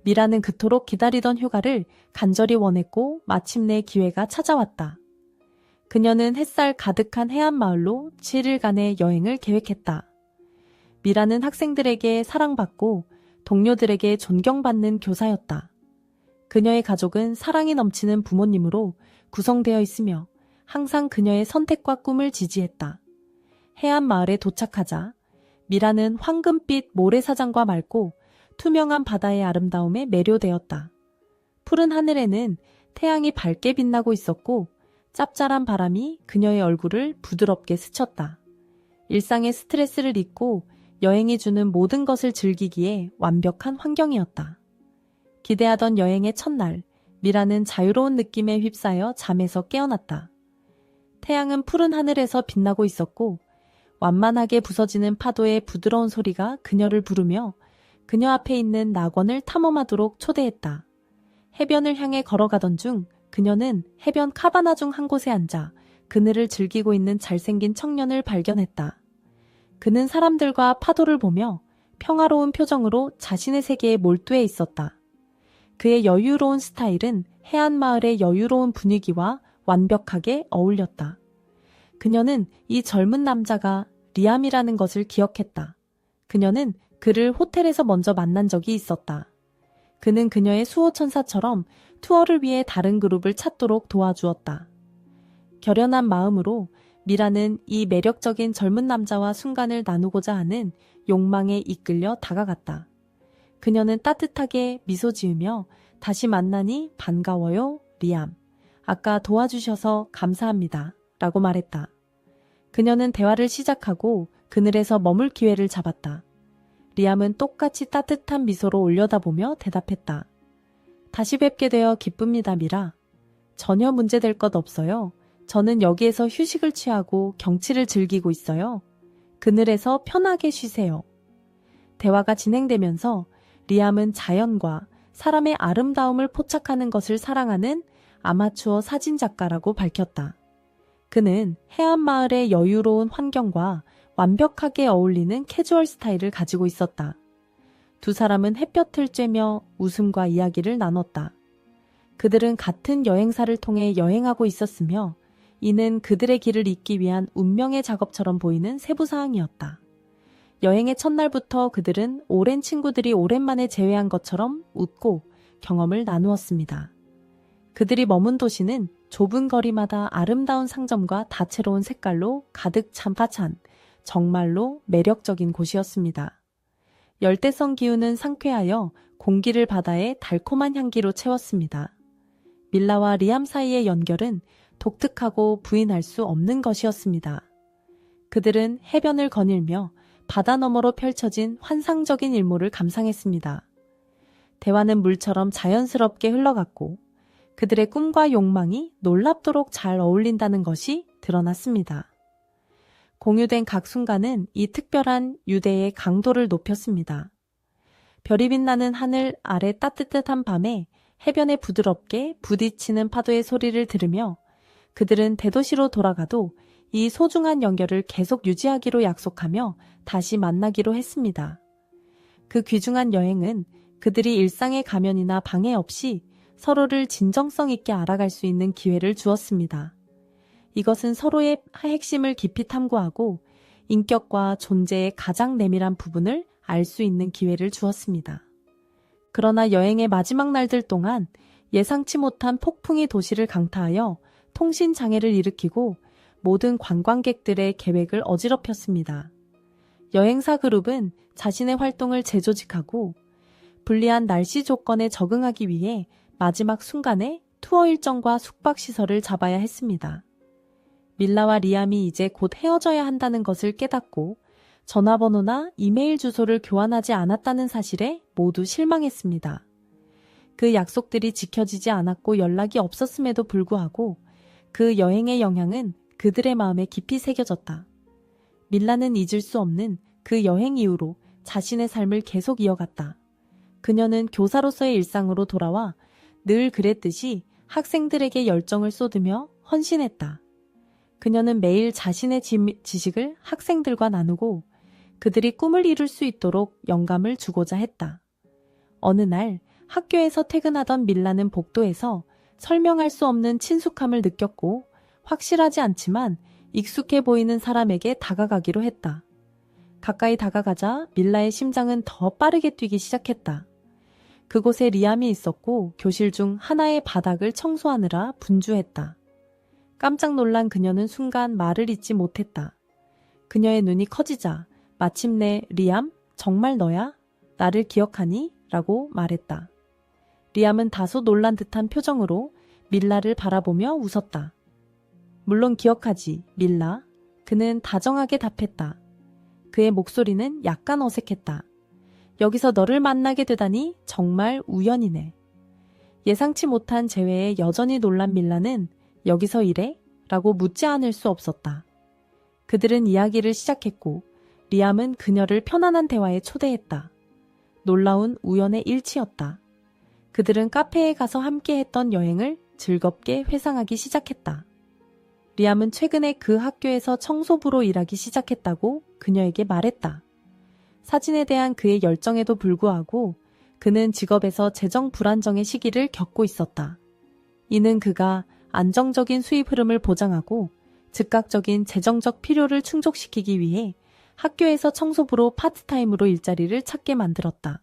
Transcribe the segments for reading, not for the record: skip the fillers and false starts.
미라는 그토록 기다리던 휴가를 간절히 원했고 마침내 기회가 찾아왔다. 그녀는 햇살 가득한 해안마을로 7일간의 여행을 계획했다. 미라는 학생들에게 사랑받고 동료들에게 존경받는 교사였다. 그녀의 가족은 사랑이 넘치는 부모님으로 구성되어 있으며 항상 그녀의 선택과 꿈을 지지했다. 해안마을에 도착하자 미라는 황금빛 모래사장과 맑고 투명한 바다의 아름다움에 매료되었다. 푸른 하늘에는 태양이 밝게 빛나고 있었고 짭짤한 바람이 그녀의 얼굴을 부드럽게 스쳤다. 일상의 스트레스를 잊고 여행이 주는 모든 것을 즐기기에 완벽한 환경이었다. 기대하던 여행의 첫날, 미라는 자유로운 느낌에 휩싸여 잠에서 깨어났다. 태양은 푸른 하늘에서 빛나고 있었고 완만하게 부서지는 파도의 부드러운 소리가 그녀를 부르며 그녀 앞에 있는 낙원을 탐험하도록 초대했다. 해변을 향해 걸어가던 중 그녀는 해변 카바나 중 한 곳에 앉아 그늘을 즐기고 있는 잘생긴 청년을 발견했다. 그는 사람들과 파도를 보며 평화로운 표정으로 자신의 세계에 몰두해 있었다. 그의 여유로운 스타일은 해안마을의 여유로운 분위기와 완벽하게 어울렸다. 그녀는 이 젊은 남자가 리암이라는 것을 기억했다. 그녀는 그를 호텔에서 먼저 만난 적이 있었다. 그는 그녀의 수호천사처럼 투어를 위해 다른 그룹을 찾도록 도와주었다. 결연한 마음으로 미라는 이 매력적인 젊은 남자와 순간을 나누고자 하는 욕망에 이끌려 다가갔다. 그녀는 따뜻하게 미소 지으며 다시 만나니 반가워요, 리암. 아까 도와주셔서 감사합니다. 라고 말했다. 그녀는 대화를 시작하고 그늘에서 머물 기회를 잡았다. 리암은 똑같이 따뜻한 미소로 올려다보며 대답했다. 다시 뵙게 되어 기쁩니다, 미라. 전혀 문제될 것 없어요. 저는 여기에서 휴식을 취하고 경치를 즐기고 있어요. 그늘에서 편하게 쉬세요. 대화가 진행되면서 리암은 자연과 사람의 아름다움을 포착하는 것을 사랑하는 아마추어 사진작가라고 밝혔다. 그는 해안마을의 여유로운 환경과 완벽하게 어울리는 캐주얼 스타일을 가지고 있었다. 두 사람은 햇볕을 쬐며 웃음과 이야기를 나눴다. 그들은 같은 여행사를 통해 여행하고 있었으며 이는 그들의 길을 잇기 위한 운명의 작업처럼 보이는 세부사항이었다. 여행의 첫날부터 그들은 오랜 친구들이 오랜만에 재회한 것처럼 웃고 경험을 나누었습니다. 그들이 머문 도시는 좁은 거리마다 아름다운 상점과 다채로운 색깔로 가득 찬 정말로 매력적인 곳이었습니다. 열대성 기후는 상쾌하여 공기를 바다의 달콤한 향기로 채웠습니다. 밀라와 리암 사이의 연결은 독특하고 부인할 수 없는 것이었습니다. 그들은 해변을 거닐며 바다 너머로 펼쳐진 환상적인 일몰을 감상했습니다. 대화는 물처럼 자연스럽게 흘러갔고 그들의 꿈과 욕망이 놀랍도록 잘 어울린다는 것이 드러났습니다. 공유된 각 순간은 이 특별한 유대의 강도를 높였습니다. 별이 빛나는 하늘 아래 따뜻한 밤에 해변에 부드럽게 부딪히는 파도의 소리를 들으며 그들은 대도시로 돌아가도 이 소중한 연결을 계속 유지하기로 약속하며 다시 만나기로 했습니다. 그 귀중한 여행은 그들이 일상의 가면이나 방해 없이 서로를 진정성 있게 알아갈 수 있는 기회를 주었습니다. 이것은 서로의 핵심을 깊이 탐구하고 인격과 존재의 가장 내밀한 부분을 알 수 있는 기회를 주었습니다. 그러나 여행의 마지막 날들 동안 예상치 못한 폭풍이 도시를 강타하여 통신 장애를 일으키고 모든 관광객들의 계획을 어지럽혔습니다. 여행사 그룹은 자신의 활동을 재조직하고 불리한 날씨 조건에 적응하기 위해 마지막 순간에 투어 일정과 숙박시설을 잡아야 했습니다. 밀라와 리암이 이제 곧 헤어져야 한다는 것을 깨닫고 전화번호나 이메일 주소를 교환하지 않았다는 사실에 모두 실망했습니다. 그 약속들이 지켜지지 않았고 연락이 없었음에도 불구하고 그 여행의 영향은 그들의 마음에 깊이 새겨졌다. 밀라는 잊을 수 없는 그 여행 이후로 자신의 삶을 계속 이어갔다. 그녀는 교사로서의 일상으로 돌아와 늘 그랬듯이 학생들에게 열정을 쏟으며 헌신했다. 그녀는 매일 자신의 지식을 학생들과 나누고 그들이 꿈을 이룰 수 있도록 영감을 주고자 했다. 어느 날 학교에서 퇴근하던 밀라는 복도에서 설명할 수 없는 친숙함을 느꼈고 확실하지 않지만 익숙해 보이는 사람에게 다가가기로 했다. 가까이 다가가자 밀라의 심장은 더 빠르게 뛰기 시작했다. 그곳에 리암이 있었고 교실 중 하나의 바닥을 청소하느라 분주했다. 깜짝 놀란 그녀는 순간 말을 잇지 못했다. 그녀의 눈이 커지자 마침내 리암, 정말 너야? 나를 기억하니? 라고 말했다. 리암은 다소 놀란 듯한 표정으로 밀라를 바라보며 웃었다. 물론 기억하지, 밀라. 그는 다정하게 답했다. 그의 목소리는 약간 어색했다. 여기서 너를 만나게 되다니 정말 우연이네. 예상치 못한 재회에 여전히 놀란 밀라는 여기서 일해? 라고 묻지 않을 수 없었다. 그들은 이야기를 시작했고 리암은 그녀를 편안한 대화에 초대했다. 놀라운 우연의 일치였다. 그들은 카페에 가서 함께 했던 여행을 즐겁게 회상하기 시작했다. 리암은 최근에 그 학교에서 청소부로 일하기 시작했다고 그녀에게 말했다. 사진에 대한 그의 열정에도 불구하고 그는 직업에서 재정 불안정의 시기를 겪고 있었다. 이는 그가 안정적인 수입 흐름을 보장하고 즉각적인 재정적 필요를 충족시키기 위해 학교에서 청소부로 파트타임으로 일자리를 찾게 만들었다.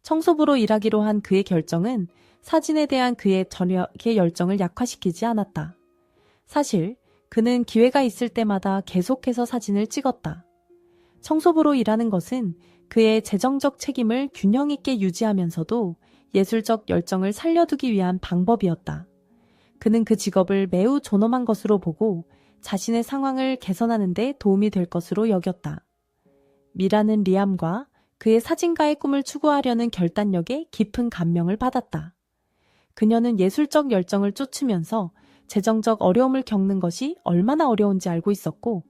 청소부로 일하기로 한 그의 결정은 사진에 대한 그의 전역의 열정을 약화시키지 않았다. 사실 그는 기회가 있을 때마다 계속해서 사진을 찍었다. 청소부로 일하는 것은 그의 재정적 책임을 균형 있게 유지하면서도 예술적 열정을 살려두기 위한 방법이었다. 그는 그 직업을 매우 존엄한 것으로 보고 자신의 상황을 개선하는 데 도움이 될 것으로 여겼다. 미라는 리암과 그의 사진가의 꿈을 추구하려는 결단력에 깊은 감명을 받았다. 그녀는 예술적 열정을 쫓으면서 재정적 어려움을 겪는 것이 얼마나 어려운지 알고 있었고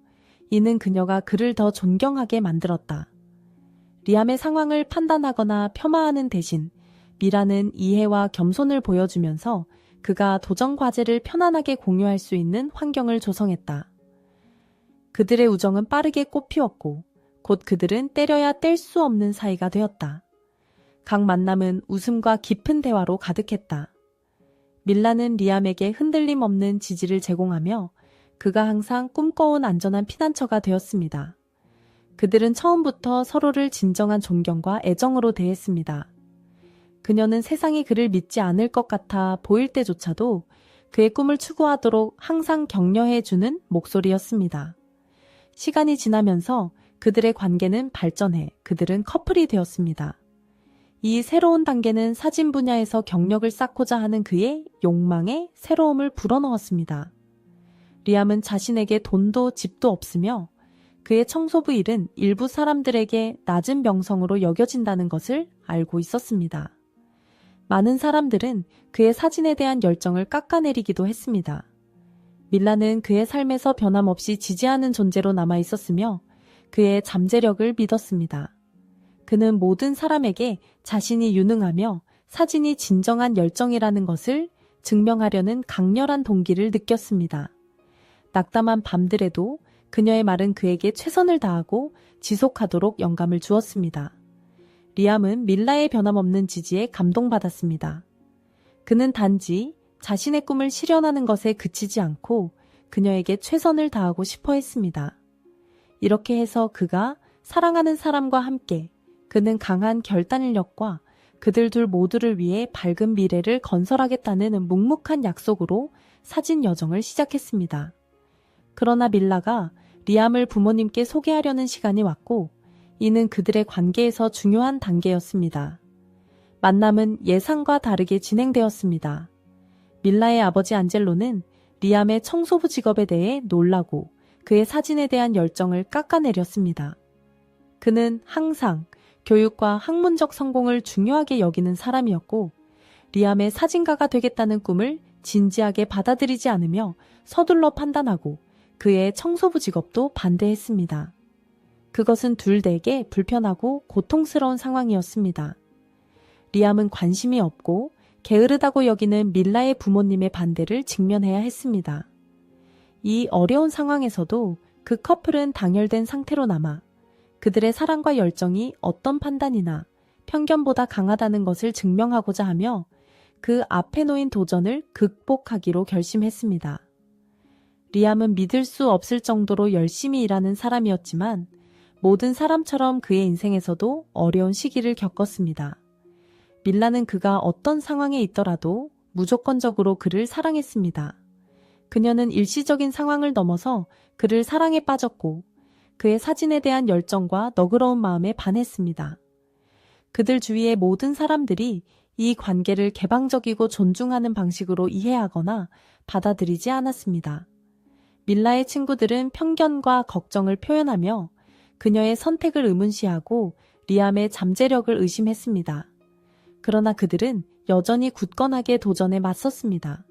이는 그녀가 그를 더 존경하게 만들었다. 리암의 상황을 판단하거나 폄하하는 대신 미라는 이해와 겸손을 보여주면서 그가 도전 과제를 편안하게 공유할 수 있는 환경을 조성했다. 그들의 우정은 빠르게 꽃피웠고 곧 그들은 때려야 뗄 수 없는 사이가 되었다. 각 만남은 웃음과 깊은 대화로 가득했다. 밀라는 리암에게 흔들림 없는 지지를 제공하며 그가 항상 꿈꿔온 안전한 피난처가 되었습니다. 그들은 처음부터 서로를 진정한 존경과 애정으로 대했습니다. 그녀는 세상이 그를 믿지 않을 것 같아 보일 때조차도 그의 꿈을 추구하도록 항상 격려해주는 목소리였습니다. 시간이 지나면서 그들의 관계는 발전해 그들은 커플이 되었습니다. 이 새로운 단계는 사진 분야에서 경력을 쌓고자 하는 그의 욕망에 새로움을 불어넣었습니다. 리암은 자신에게 돈도 집도 없으며 그의 청소부 일은 일부 사람들에게 낮은 명성으로 여겨진다는 것을 알고 있었습니다. 많은 사람들은 그의 사진에 대한 열정을 깎아내리기도 했습니다. 밀라는 그의 삶에서 변함없이 지지하는 존재로 남아 있었으며 그의 잠재력을 믿었습니다. 그는 모든 사람에게 자신이 유능하며 사진이 진정한 열정이라는 것을 증명하려는 강렬한 동기를 느꼈습니다. 낙담한 밤들에도 그녀의 말은 그에게 최선을 다하고 지속하도록 영감을 주었습니다. 리암은 밀라의 변함없는 지지에 감동받았습니다. 그는 단지 자신의 꿈을 실현하는 것에 그치지 않고 그녀에게 최선을 다하고 싶어 했습니다. 이렇게 해서 그가 사랑하는 사람과 함께 그는 강한 결단력과 그들 둘 모두를 위해 밝은 미래를 건설하겠다는 묵묵한 약속으로 사진 여정을 시작했습니다. 그러나 밀라가 리암을 부모님께 소개하려는 시간이 왔고 이는 그들의 관계에서 중요한 단계였습니다. 만남은 예상과 다르게 진행되었습니다. 밀라의 아버지 안젤로는 리암의 청소부 직업에 대해 놀라고 그의 사진에 대한 열정을 깎아내렸습니다. 그는 항상 교육과 학문적 성공을 중요하게 여기는 사람이었고 리암의 사진가가 되겠다는 꿈을 진지하게 받아들이지 않으며 서둘러 판단하고 그의 청소부 직업도 반대했습니다. 그것은 둘에게 불편하고 고통스러운 상황이었습니다. 리암은 관심이 없고 게으르다고 여기는 밀라의 부모님의 반대를 직면해야 했습니다. 이 어려운 상황에서도 그 커플은 당열된 상태로 남아 그들의 사랑과 열정이 어떤 판단이나 편견보다 강하다는 것을 증명하고자 하며 그 앞에 놓인 도전을 극복하기로 결심했습니다. 리암은 믿을 수 없을 정도로 열심히 일하는 사람이었지만 모든 사람처럼 그의 인생에서도 어려운 시기를 겪었습니다. 밀라는 그가 어떤 상황에 있더라도 무조건적으로 그를 사랑했습니다. 그녀는 일시적인 상황을 넘어서 그를 사랑에 빠졌고 그의 사진에 대한 열정과 너그러운 마음에 반했습니다. 그들 주위의 모든 사람들이 이 관계를 개방적이고 존중하는 방식으로 이해하거나 받아들이지 않았습니다. 밀라의 친구들은 편견과 걱정을 표현하며 그녀의 선택을 의문시하고 리암의 잠재력을 의심했습니다. 그러나 그들은 여전히 굳건하게 도전에 맞섰습니다.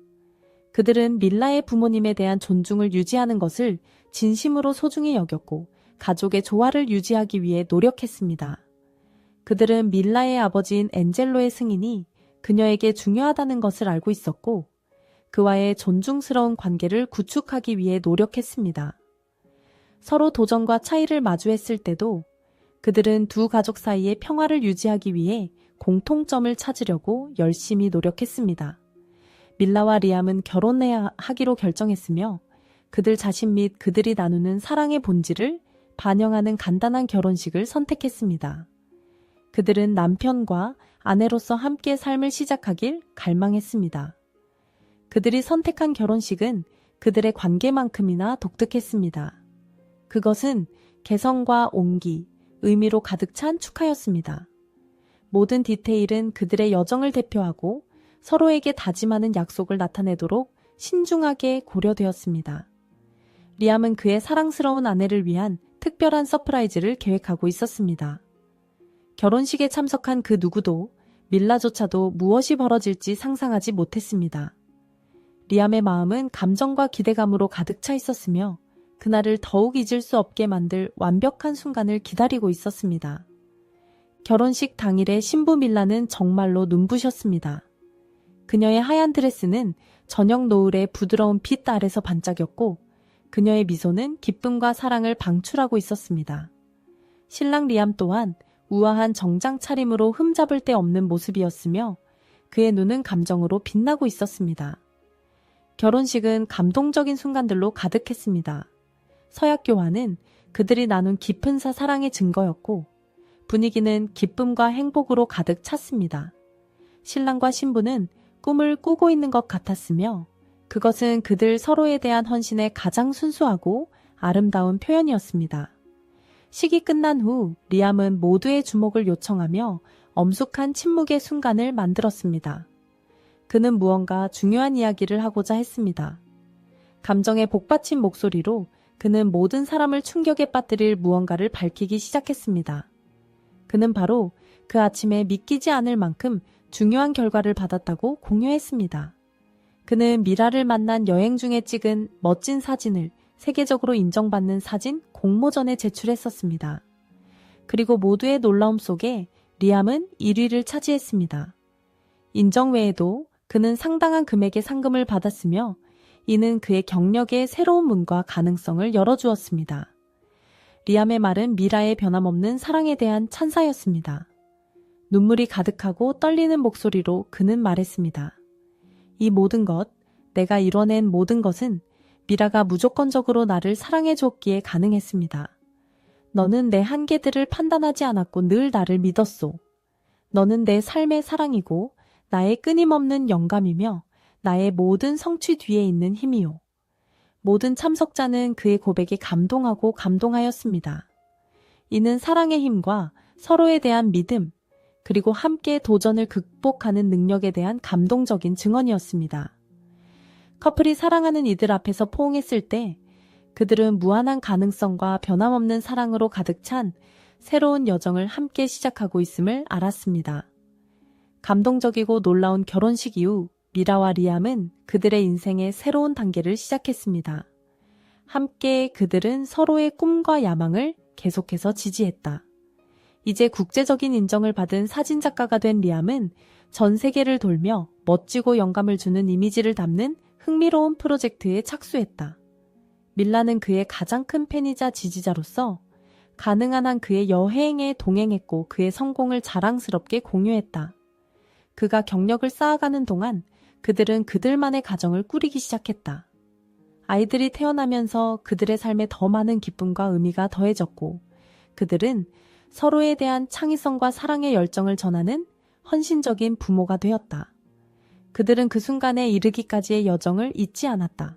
그들은 밀라의 부모님에 대한 존중을 유지하는 것을 진심으로 소중히 여겼고 가족의 조화를 유지하기 위해 노력했습니다. 그들은 밀라의 아버지인 엔젤로의 승인이 그녀에게 중요하다는 것을 알고 있었고 그와의 존중스러운 관계를 구축하기 위해 노력했습니다. 서로 도전과 차이를 마주했을 때도 그들은 두 가족 사이의 평화를 유지하기 위해 공통점을 찾으려고 열심히 노력했습니다. 밀라와 리암은 결혼해야 하기로 결정했으며 그들 자신 및 그들이 나누는 사랑의 본질을 반영하는 간단한 결혼식을 선택했습니다. 그들은 남편과 아내로서 함께 삶을 시작하길 갈망했습니다. 그들이 선택한 결혼식은 그들의 관계만큼이나 독특했습니다. 그것은 개성과 온기, 의미로 가득 찬 축하였습니다. 모든 디테일은 그들의 여정을 대표하고 서로에게 다짐하는 약속을 나타내도록 신중하게 고려되었습니다. 리암은 그의 사랑스러운 아내를 위한 특별한 서프라이즈를 계획하고 있었습니다. 결혼식에 참석한 그 누구도 밀라조차도 무엇이 벌어질지 상상하지 못했습니다. 리암의 마음은 감정과 기대감으로 가득 차 있었으며 그날을 더욱 잊을 수 없게 만들 완벽한 순간을 기다리고 있었습니다. 결혼식 당일에 신부 밀라는 정말로 눈부셨습니다. 그녀의 하얀 드레스는 저녁 노을의 부드러운 빛 아래서 반짝였고 그녀의 미소는 기쁨과 사랑을 방출하고 있었습니다. 신랑 리암 또한 우아한 정장 차림으로 흠잡을 데 없는 모습이었으며 그의 눈은 감정으로 빛나고 있었습니다. 결혼식은 감동적인 순간들로 가득했습니다. 서약 교환은 그들이 나눈 깊은 사랑의 증거였고 분위기는 기쁨과 행복으로 가득 찼습니다. 신랑과 신부는 꿈을 꾸고 있는 것 같았으며 그것은 그들 서로에 대한 헌신의 가장 순수하고 아름다운 표현이었습니다. 식이 끝난 후 리암은 모두의 주목을 요청하며 엄숙한 침묵의 순간을 만들었습니다. 그는 무언가 중요한 이야기를 하고자 했습니다. 감정에 복받친 목소리로 그는 모든 사람을 충격에 빠뜨릴 무언가를 밝히기 시작했습니다. 그는 바로 그 아침에 믿기지 않을 만큼 중요한 결과를 받았다고 공유했습니다. 그는 미라를 만난 여행 중에 찍은 멋진 사진을 세계적으로 인정받는 사진 공모전에 제출했었습니다. 그리고 모두의 놀라움 속에 리암은 1위를 차지했습니다. 인정 외에도 그는 상당한 금액의 상금을 받았으며 이는 그의 경력에 새로운 문과 가능성을 열어주었습니다. 리암의 말은 미라의 변함없는 사랑에 대한 찬사였습니다. 눈물이 가득하고 떨리는 목소리로 그는 말했습니다. 이 모든 것, 내가 이뤄낸 모든 것은 미라가 무조건적으로 나를 사랑해 줬기에 가능했습니다. 너는 내 한계들을 판단하지 않았고 늘 나를 믿었소. 너는 내 삶의 사랑이고 나의 끊임없는 영감이며 나의 모든 성취 뒤에 있는 힘이요. 모든 참석자는 그의 고백에 감동하고 감동하였습니다. 이는 사랑의 힘과 서로에 대한 믿음, 그리고 함께 도전을 극복하는 능력에 대한 감동적인 증언이었습니다. 커플이 사랑하는 이들 앞에서 포옹했을 때 그들은 무한한 가능성과 변함없는 사랑으로 가득 찬 새로운 여정을 함께 시작하고 있음을 알았습니다. 감동적이고 놀라운 결혼식 이후 미라와 리암은 그들의 인생의 새로운 단계를 시작했습니다. 함께 그들은 서로의 꿈과 야망을 계속해서 지지했다. 이제 국제적인 인정을 받은 사진작가가 된 리암은 전 세계를 돌며 멋지고 영감을 주는 이미지를 담는 흥미로운 프로젝트에 착수했다. 밀라는 그의 가장 큰 팬이자 지지자로서 가능한 한 그의 여행에 동행했고 그의 성공을 자랑스럽게 공유했다. 그가 경력을 쌓아가는 동안 그들은 그들만의 가정을 꾸리기 시작했다. 아이들이 태어나면서 그들의 삶에 더 많은 기쁨과 의미가 더해졌고 그들은 서로에 대한 창의성과 사랑의 열정을 전하는 헌신적인 부모가 되었다. 그들은 그 순간에 이르기까지의 여정을 잊지 않았다.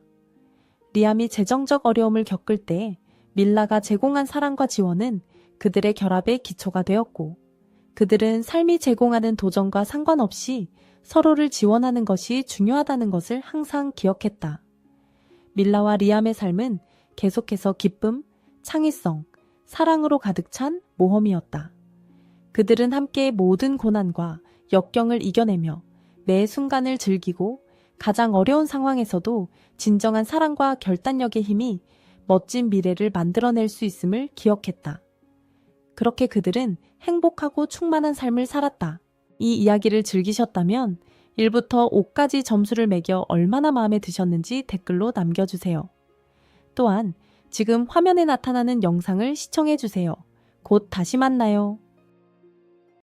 리암이 재정적 어려움을 겪을 때 밀라가 제공한 사랑과 지원은 그들의 결합의 기초가 되었고 그들은 삶이 제공하는 도전과 상관없이 서로를 지원하는 것이 중요하다는 것을 항상 기억했다. 밀라와 리암의 삶은 계속해서 기쁨, 창의성, 사랑으로 가득 찬 모험이었다. 그들은 함께 모든 고난과 역경을 이겨내며 매 순간을 즐기고 가장 어려운 상황에서도 진정한 사랑과 결단력의 힘이 멋진 미래를 만들어낼 수 있음을 기억했다. 그렇게 그들은 행복하고 충만한 삶을 살았다. 이 이야기를 즐기셨다면 1부터 5까지 점수를 매겨 얼마나 마음에 드셨는지 댓글로 남겨주세요. 또한 지금 화면에 나타나는 영상을 시청해주세요. 곧 다시 만나요.